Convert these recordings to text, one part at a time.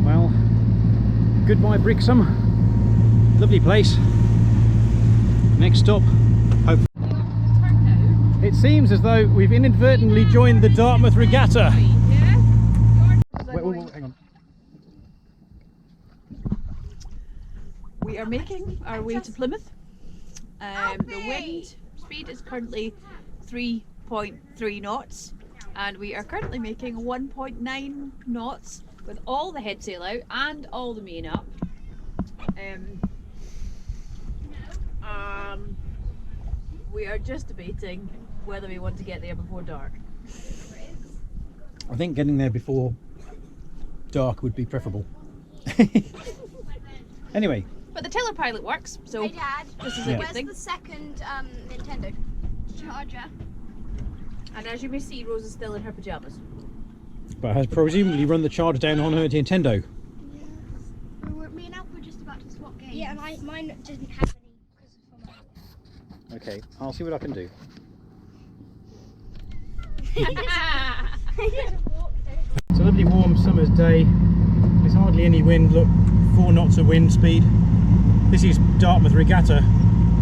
Well, goodbye Brixham. Lovely place. Next stop, hope. It seems as though we've inadvertently joined the Dartmouth Regatta. Wait, hang on. We are making our way to Plymouth. The wind speed is currently 3.3 knots and we are currently making 1.9 knots with all the headsail out and all the main up. We are just debating whether we want to get there before dark. I think getting there before dark would be preferable. Anyway. But the telepilot works, so hey Dad, this is a good thing. Where's the second Nintendo charger? And as you may see, Rose is still in her pyjamas. But has presumably run the charge down on her Nintendo. Yeah. Me and Alf were just about to swap games. Yeah, and mine didn't have any because of mine. Okay, I'll see what I can do. It's a lovely warm summer's day. There's hardly any wind. Look, 4 knots of wind speed. This is Dartmouth Regatta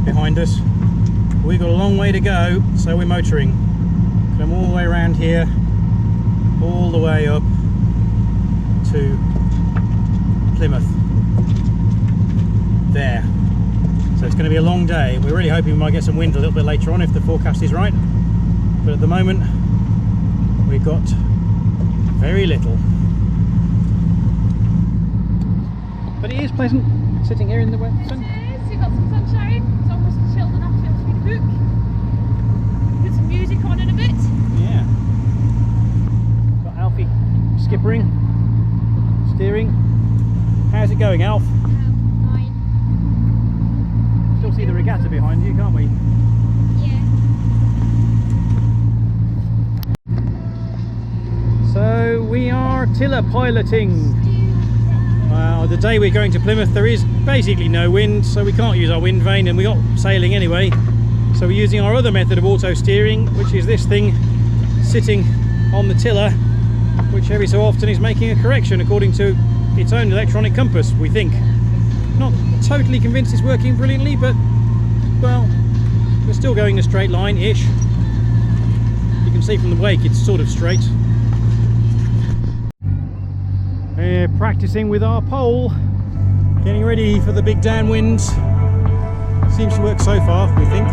behind us. We've got a long way to go, so we're motoring. Come all the way around here, all the way up to Plymouth. There. So it's going to be a long day. We're really hoping we might get some wind a little bit later on if the forecast is right. But at the moment, we've got very little. But it is pleasant sitting here in the wet sun. It is, you've got some sunshine, it's almost chilled enough to read a book. Put some music on in a bit. Yeah. Got Alfie skippering, steering. How's it going, Alf? Fine. Still see the regatta behind you, can't we? Yeah. So we are tiller piloting. The day we're going to Plymouth there is basically no wind, so we can't use our wind vane, and we got sailing anyway, so we're using our other method of auto steering, which is this thing sitting on the tiller, which every so often is making a correction according to its own electronic compass, we think. Not totally convinced it's working brilliantly, but well, we're still going a straight line-ish. You can see from the wake it's sort of straight. We're practicing with our pole, getting ready for the big downwinds. Seems to work so far, we think.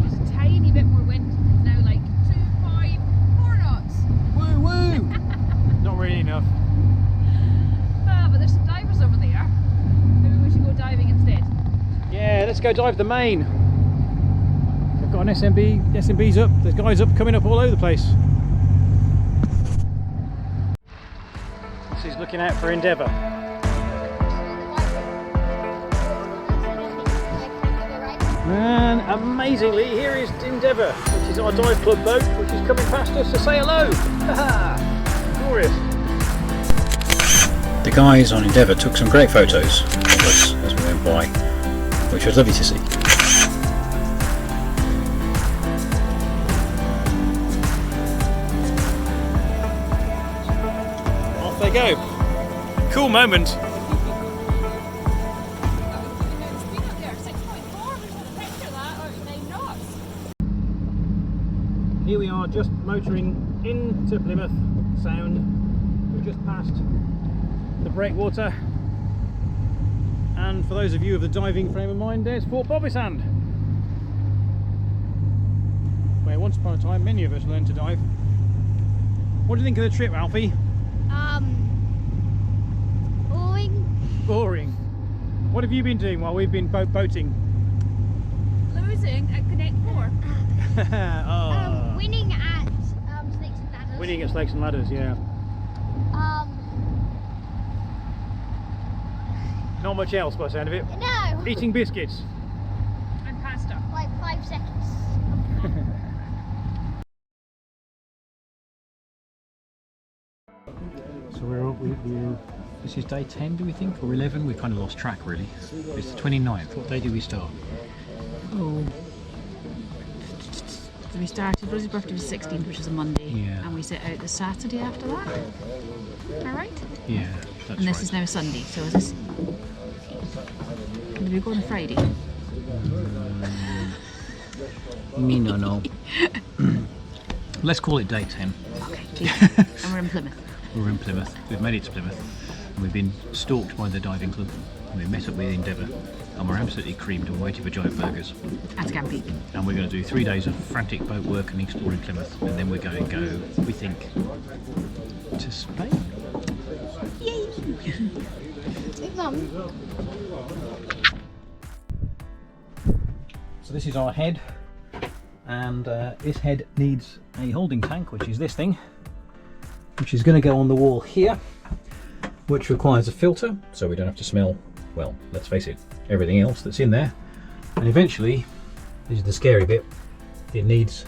Just a tiny bit more wind. It's now like 2.4 knots. Woo woo! Not really enough. But there's some divers over there. Maybe we should go diving instead. Yeah, let's go dive the main. They've got an SMB, the SMB's up, there's guys up coming up all over the place. This is looking out for Endeavour. And amazingly, here is Endeavour, which is our dive club boat, which is coming past us to say hello. Haha! Glorious. The guys on Endeavour took some great photos of us as we went by, which was lovely to see. Off they go. Cool moment. Here we are, just motoring into Plymouth Sound. We've just passed the breakwater. And for those of you of the diving frame of mind, there's Fort Bobisand, where once upon a time many of us learned to dive. What do you think of the trip, Alfie? Boring. Boring. What have you been doing while we've been boating? Losing at Connect 4. Oh. Winning at Snakes and Ladders. Winning at Snakes and Ladders, yeah. Not much else by the sound of it. No. Eating biscuits. And pasta. Like 5 seconds. So this is day 10, do we think, or 11? We've kind of lost track really. It's the 29th. What day do we start? Oh. So we started, Rosie's birthday was 16th, which is a Monday. Yeah. And we set out the Saturday after that. Alright? Yeah, that's And this right. is now Sunday, so is this... Did we go on a Friday? Me no. Let's call it day 10. Okay. And we're in Plymouth. We're in Plymouth. We've made it to Plymouth. And we've been stalked by the diving club. And we've met up with Endeavour. And we're absolutely creamed and waiting for giant burgers. At Scampi. And we're going to do 3 days of frantic boat work and exploring Plymouth. And then we're going to go, we think, to Spain. Yay! So this is our head. And this head needs a holding tank, which is this thing, which is going to go on the wall here, which requires a filter, so we don't have to smell, well, let's face it, everything else that's in there. And eventually, this is the scary bit, it needs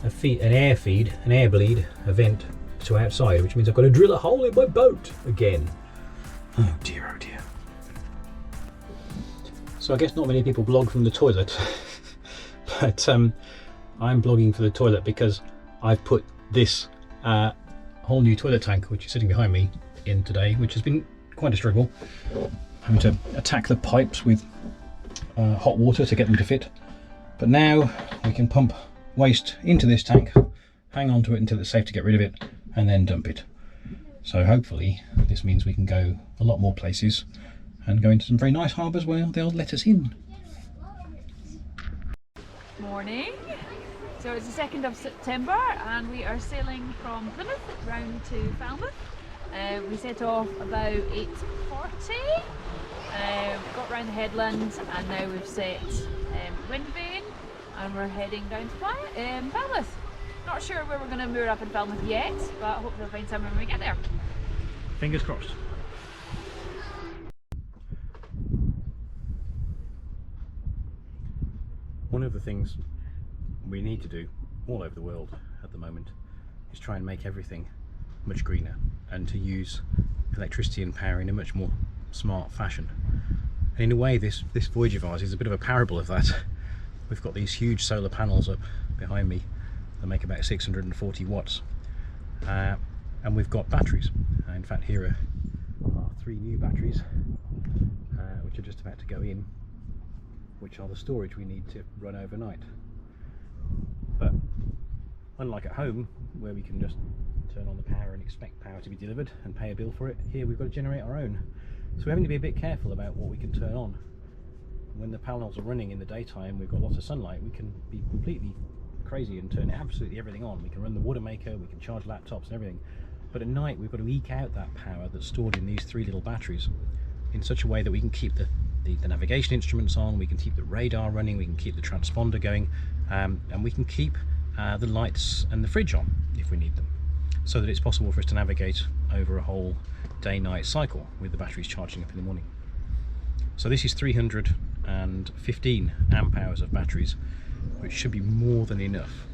an air feed, an air bleed, a vent to outside, which means I've got to drill a hole in my boat again. Oh dear, oh dear. So I guess not many people blog from the toilet, but I'm blogging for the toilet because I've put this whole new toilet tank, which is sitting behind me, in today, which has been quite a struggle. Having to attack the pipes with hot water to get them to fit. But now we can pump waste into this tank, hang on to it until it's safe to get rid of it, and then dump it. So hopefully this means we can go a lot more places and go into some very nice harbours where they'll let us in. Morning. So it's the 2nd of September and we are sailing from Plymouth round to Falmouth. We set off about 8:40, got round the headland and now we've set wind vane and we're heading down to Falmouth. Not sure where we're going to moor up in Falmouth yet, but hopefully we'll find somewhere when we get there. Fingers crossed. One of the things we need to do all over the world at the moment is try and make everything much greener and to use electricity and power in a much more smart fashion. And in a way this voyage of ours is a bit of a parable of that. We've got these huge solar panels up behind me that make about 640 watts and we've got batteries. In fact, here are 3 new batteries which are just about to go in, which are the storage we need to run overnight. But unlike at home, where we can just turn on the power and expect power to be delivered and pay a bill for it, here we've got to generate our own. So we're having to be a bit careful about what we can turn on. When the panels are running in the daytime, we've got lots of sunlight, we can be completely crazy and turn absolutely everything on. We can run the water maker, we can charge laptops and everything. But at night we've got to eke out that power that's stored in these 3 little batteries in such a way that we can keep the navigation instruments on, we can keep the radar running, we can keep the transponder going, and we can keep the lights and the fridge on if we need them, so that it's possible for us to navigate over a whole day-night cycle with the batteries charging up in the morning. So this is 315 amp hours of batteries, which should be more than enough,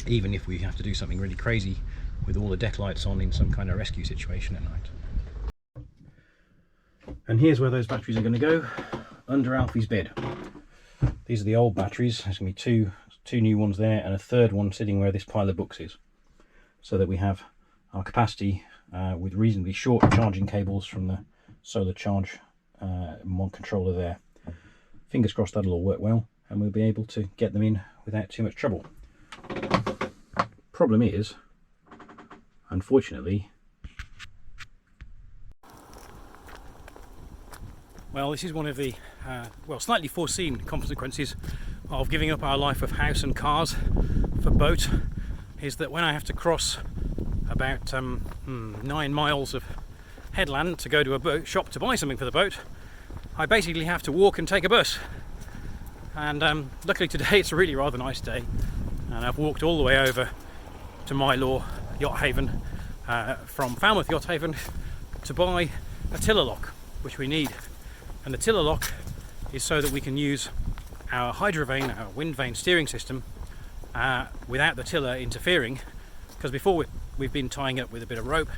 even if we have to do something really crazy with all the deck lights on in some kind of rescue situation at night. And here's where those batteries are going to go, under Alfie's bed. These are the old batteries. There's going to be two new ones there and a third one sitting where this pile of books is, so that we have our capacity with reasonably short charging cables from the solar charge mod controller there. Fingers crossed that'll all work well and we'll be able to get them in without too much trouble. Problem is, unfortunately, well, this is one of the slightly foreseen consequences of giving up our life of house and cars for boat, is that when I have to cross about 9 miles of headland to go to a boat shop to buy something for the boat, I basically have to walk and take a bus. And luckily today it's a really rather nice day, and I've walked all the way over to Mylor Yacht Haven from Falmouth Yacht Haven to buy a tiller lock, which we need. And the tiller lock is so that we can use our hydrovane, our wind vane steering system without the tiller interfering, because before we've been tying up with a bit of rope,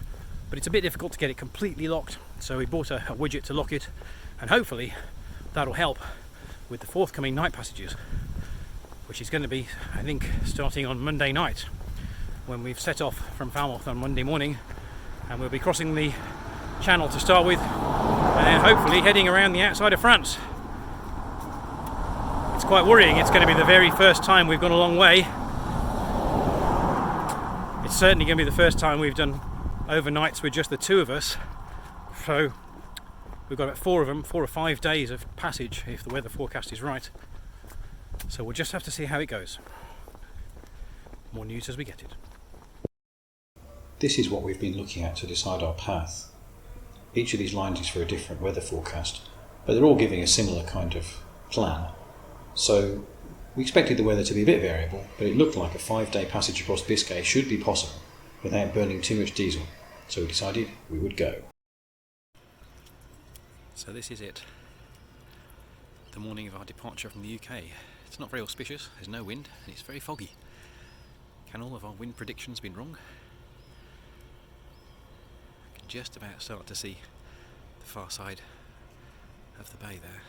but it's a bit difficult to get it completely locked, so we bought a widget to lock it, and hopefully that'll help with the forthcoming night passages, which is going to be, I think, starting on Monday night when we've set off from Falmouth on Monday morning, and we'll be crossing the channel to start with and hopefully heading around the outside of France. It's quite worrying. It's going to be the very first time we've gone a long way. It's certainly going to be the first time we've done overnights with just the two of us, so we've got about 4 or 5 days of passage if the weather forecast is right. So we'll just have to see how it goes. More news as we get it. This is what we've been looking at to decide our path. Each of these lines is for a different weather forecast, but they're all giving a similar kind of plan. So we expected the weather to be a bit variable, but it looked like a 5-day passage across Biscay should be possible without burning too much diesel. So we decided we would go. So this is it. The morning of our departure from the UK. It's not very auspicious, there's no wind, and it's very foggy. Can all of our wind predictions been wrong? I can just about start to see the far side of the bay there.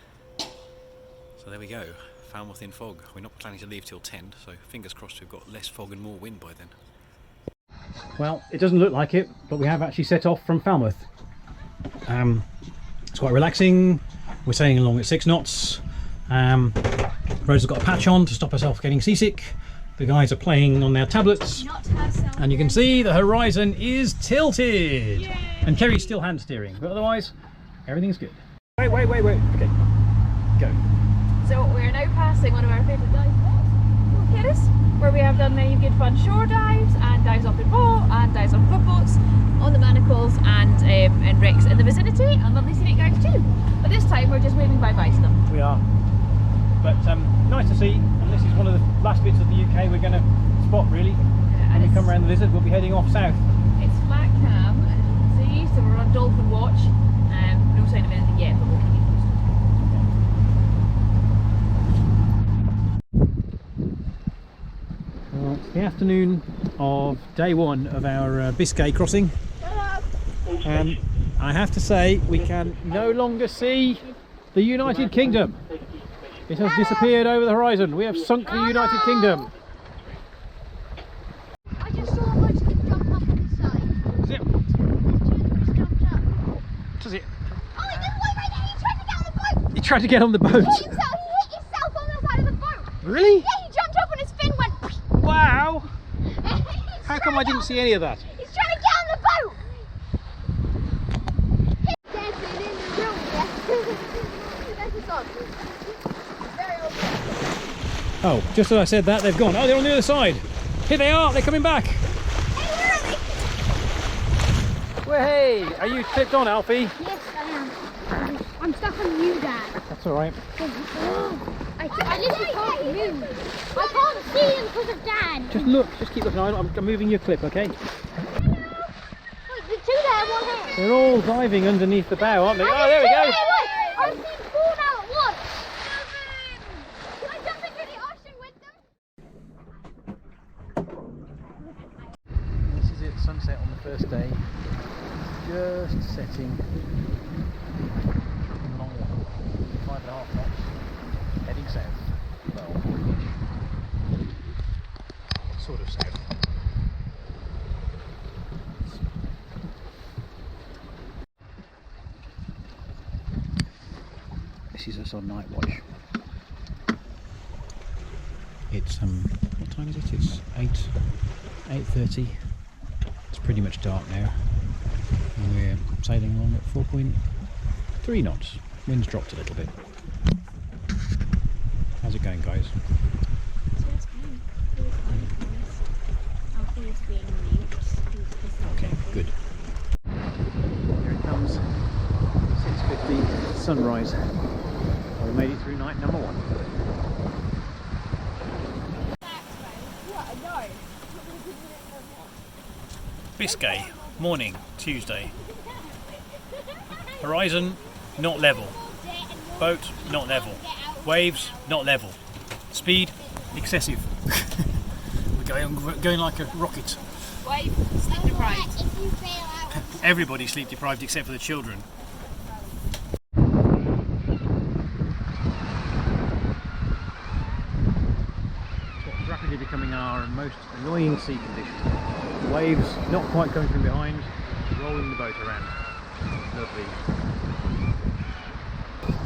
So there we go, Falmouth in fog. We're not planning to leave till 10, so fingers crossed we've got less fog and more wind by then. Well, it doesn't look like it, but we have actually set off from Falmouth. It's quite relaxing. We're sailing along at 6 knots. Rose has got a patch on to stop herself getting seasick. The guys are playing on their tablets, and you can see the horizon is tilted. Yay! And Kerry's still hand steering, but otherwise everything's good. Wait. Okay, go. So we're now passing one of our favourite dive spots, Caddis, where we have done many good fun shore dives and dives up in boat and dives on club boats, on the manacles and wrecks in the vicinity, and lovely scenic dives too. But this time we're just waving bye-bye to them. We are. But nice to see, and this is one of the last bits of the UK we're going to spot really. When we come around the lizard, we'll be heading off south. It's flat cam, as you can see, so we're on dolphin watch. No sign of anything yet, but we'll keep you posted. Well, it's the afternoon of day 1 of our Biscay crossing. And I have to say, we can no longer see the United Kingdom. It has disappeared over the horizon. We have sunk the United Kingdom. I just saw a motorcycle jump up on the side. Is it? Just jumped up. Does it? Oh, he didn't wait right there. He tried to get on the boat. He tried to get on the boat. He hit himself on the side of the boat. Really? Yeah, he jumped up and his fin went. Wow! How come I didn't see any of that? He's trying to get on the boat. Dancing in the room. That's the song. Very old. Oh, just as I said that, they've gone. Oh, they're on the other side. Here they are. They're coming back. Hey, where are they? Well, hey, are you clipped on, Alfie? Yes, I am. I'm stuck on you, Dad. That's all right. I literally can't move. I can't see him because of Dad. Just look. Just keep looking. I'm moving your clip, okay? Look, the 2 there, 1 here. They're all diving underneath the bow, aren't they? Oh, there we go. I've seen 4 now at once. Can I jump into the ocean with them? This is it, sunset on the first day. Just setting. Long 5.5 knots. Heading south. Well, sort of south. This is us on night watch. It's what time is it? It's 8:30. It's pretty much dark now, and we're sailing along at 4.3 knots. Wind's dropped a little bit. How's it going, guys? Okay, good. Here it comes. 6:50 sunrise. We made it through night number 1. Biscay, morning, Tuesday. Horizon, not level. Boat, not level. Waves, not level. Speed, excessive. We're going like a rocket. Wave, sleep deprived. Everybody's sleep deprived except for the children. quickly becoming our most annoying sea condition. Waves not quite coming from behind, rolling the boat around. Lovely.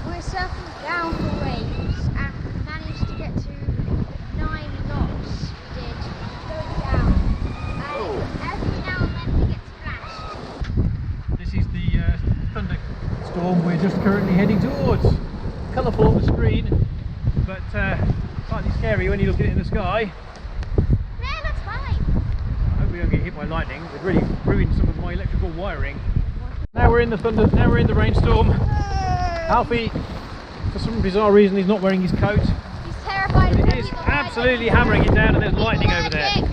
We're surfing down the waves and managed to get to 9 knots. We did going down. And every now and then we get splashed. This is the thunderstorm we're just currently heading towards. Colourful on the screen, but slightly scary when you look at it in the sky. No, that's fine. I hope we don't get hit by lightning. It would really ruin some of my electrical wiring. Now we're in the now we're in the rainstorm. Alfie, for some bizarre reason, he's not wearing his coat. He's terrified. It is absolutely hammering it down, and there's lightning over there. Here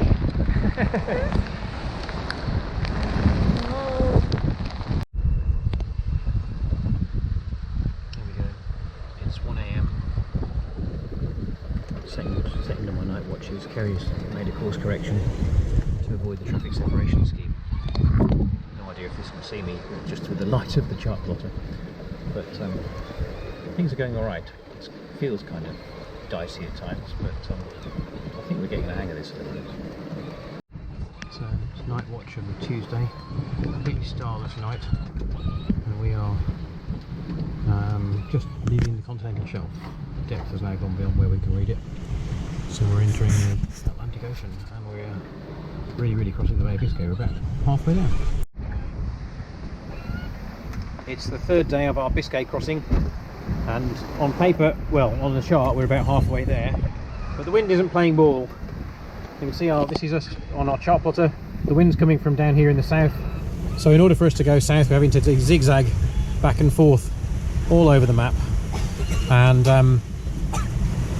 we go. It's 1 AM. Second of my night watches. Kerry's made a course correction to avoid the traffic separation scheme. No idea if this can see me just through the light of the chart plotter, but things are going all right. It feels kind of dicey at times, but I think we're getting the hang of this a little bit. So it's night watch of the Tuesday, completely starless night, and we are just leaving the continental shelf. Depth has now gone beyond where we can read it, so we're entering the Atlantic Ocean, and we're really crossing the Bay of Biscay. We're about halfway there. It's the third day of our Biscay crossing, and on paper, well, on the chart we're about halfway there, but the wind isn't playing ball. You can see this is us on our chart plotter. The wind's coming from down here in the south, so in order for us to go south we're having to zigzag back and forth all over the map, and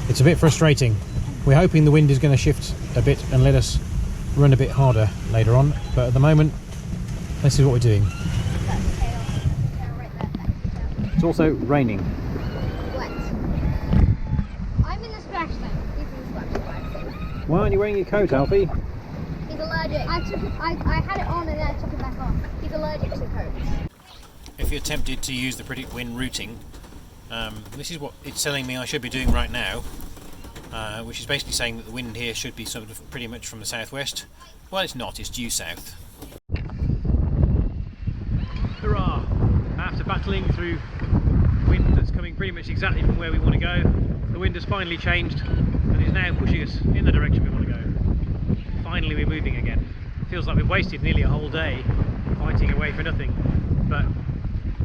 it's a bit frustrating. We're hoping the wind is going to shift a bit and let us run a bit harder later on, but at the moment this is what we're doing. It's also raining. Wet. I'm in the splash zone. He's in the splash zone. Why aren't you wearing your coat, Alfie? He's allergic. I had it on and then I took it back off. He's allergic to coats. If you're tempted to use the predict wind routing, this is what it's telling me I should be doing right now, which is basically saying that the wind here should be sort of pretty much from the southwest. Well, it's not, it's due south. Hurrah! After battling through wind that's coming pretty much exactly from where we want to go, the wind has finally changed and is now pushing us in the direction we want to go. Finally we're moving again. Feels like we've wasted nearly a whole day fighting away for nothing, but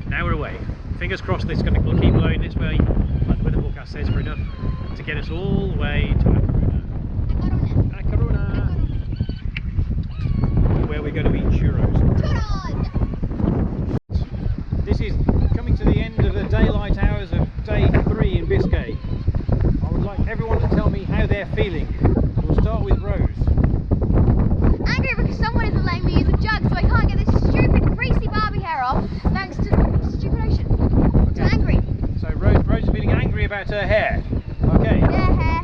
now we're away. Fingers crossed it's going to keep blowing this way, like the weather forecast says, for enough to get us all the way to Acaruna, where we're going to eat churros. This is coming to the end of the daylight hours of day 3 in Biscay. I would like everyone to tell me how they're feeling. We'll start with Rose. Angry because someone isn't letting me use a jug, so I can't get this stupid greasy Barbie hair off thanks to stupid ocean. Okay. I'm angry. So Rose is feeling angry about her hair. Okay. Their hair.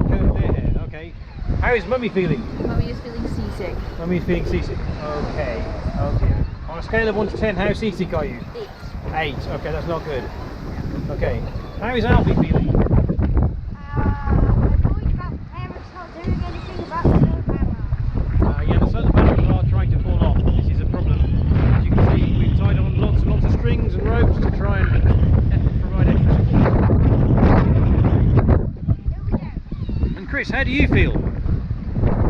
Their hair. Okay. How is Mummy feeling? Mummy is feeling seasick. Mummy's feeling seasick. Okay. Oh dear. On a scale of 1 to 10, how seasick are you? 8. 8. Okay, that's not good. Okay. How is Alfie feeling? Annoyed about parents not doing anything about the solar panel. Yeah, the solar panels are trying to fall off. This is a problem. As you can see, we've tied on lots and lots of strings and ropes to try and provide extra support. And Chris, how do you feel?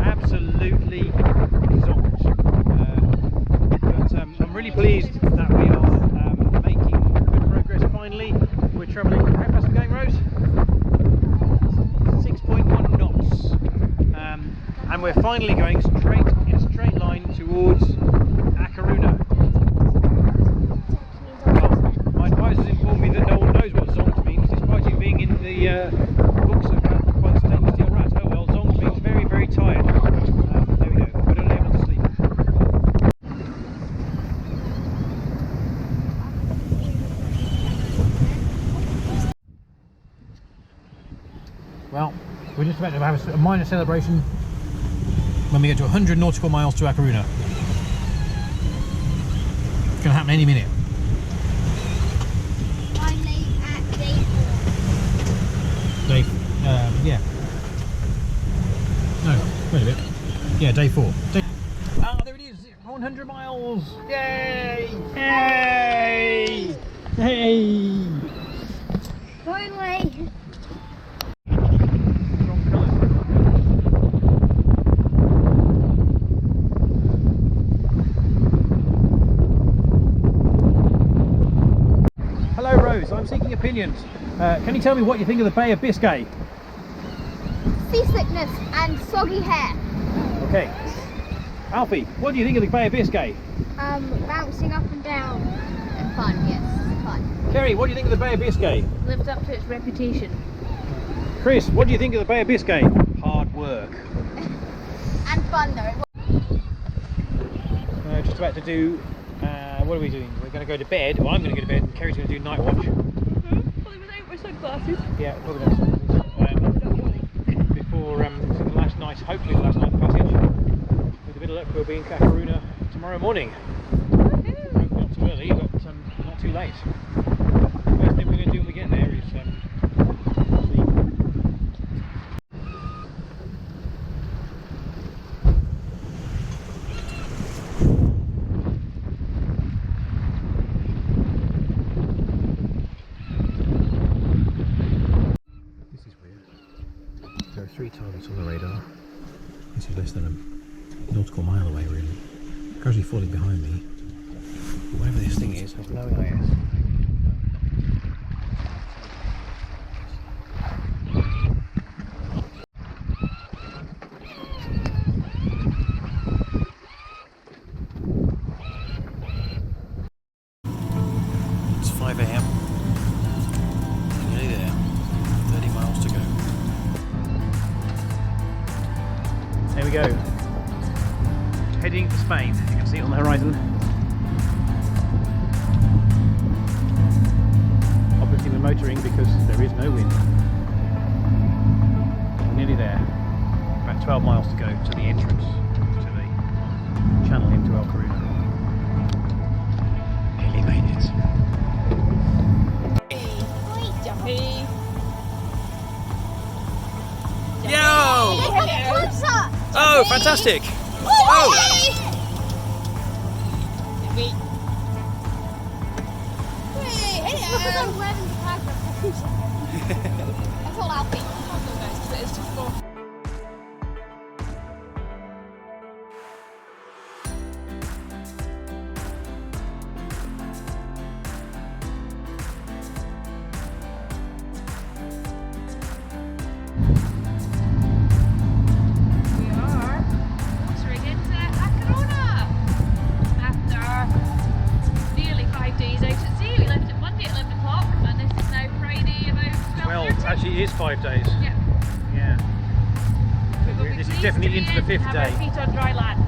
Absolutely zonked. But I'm really pleased that we are making good progress finally. We're travelling, how fast are we going, Rose? 6.1 knots. And we're finally going in a straight line towards Acaruna. Well, my advisors informed me that no one knows what zonked means, despite it being in the books by the stainless steel rat. Oh well, zonked means very, very tired. There we go, we're unable to sleep. Well, we're just about to have a minor celebration when we get to 100 nautical miles to Acaruna. It's going to happen any minute. Finally at day 4. Yeah. Yeah, day 4. Ah, there it is, 100 miles! Yay! Yay! Hey! Finally! Strong colours. Hello Rose, I'm seeking opinions. Can you tell me what you think of the Bay of Biscay? Seasickness and soggy hair. Okay. Alfie, what do you think of the Bay of Biscay? Bouncing up and down. And fun, yes, fun. Kerry, what do you think of the Bay of Biscay? Lived up to its reputation. Chris, what do you think of the Bay of Biscay? Hard work. And fun though. Just about to do, what are we doing? We're going to go to bed. Well, I'm going to go to bed and Kerry's going to do night watch. Probably without my sunglasses. Yeah, probably not. Before the last night, hopefully the last night of the passage. With a bit of luck, we'll be in Kakaruna tomorrow morning. Hope not too early, but not too late. The first thing we're going to do when we get there is sleep. This is weird. There are 3 targets on the radar. This is less than a nautical mile away, really. Gradually falling behind me. Whatever this thing is, has no IS. It's 5 AM. Nearly there. 30 miles to go. There we go. Heading for Spain. You can see it on the horizon. Obviously we're motoring because there is no wind. We're nearly there. About 12 miles to go to the entrance to the channel into El Coruna. Nearly made it. Yo! Oh, fantastic! Oh! That's all Alfie. Actually, it is 5 days. Yeah. Yeah. This is definitely into the 5th day. Feet on dry land.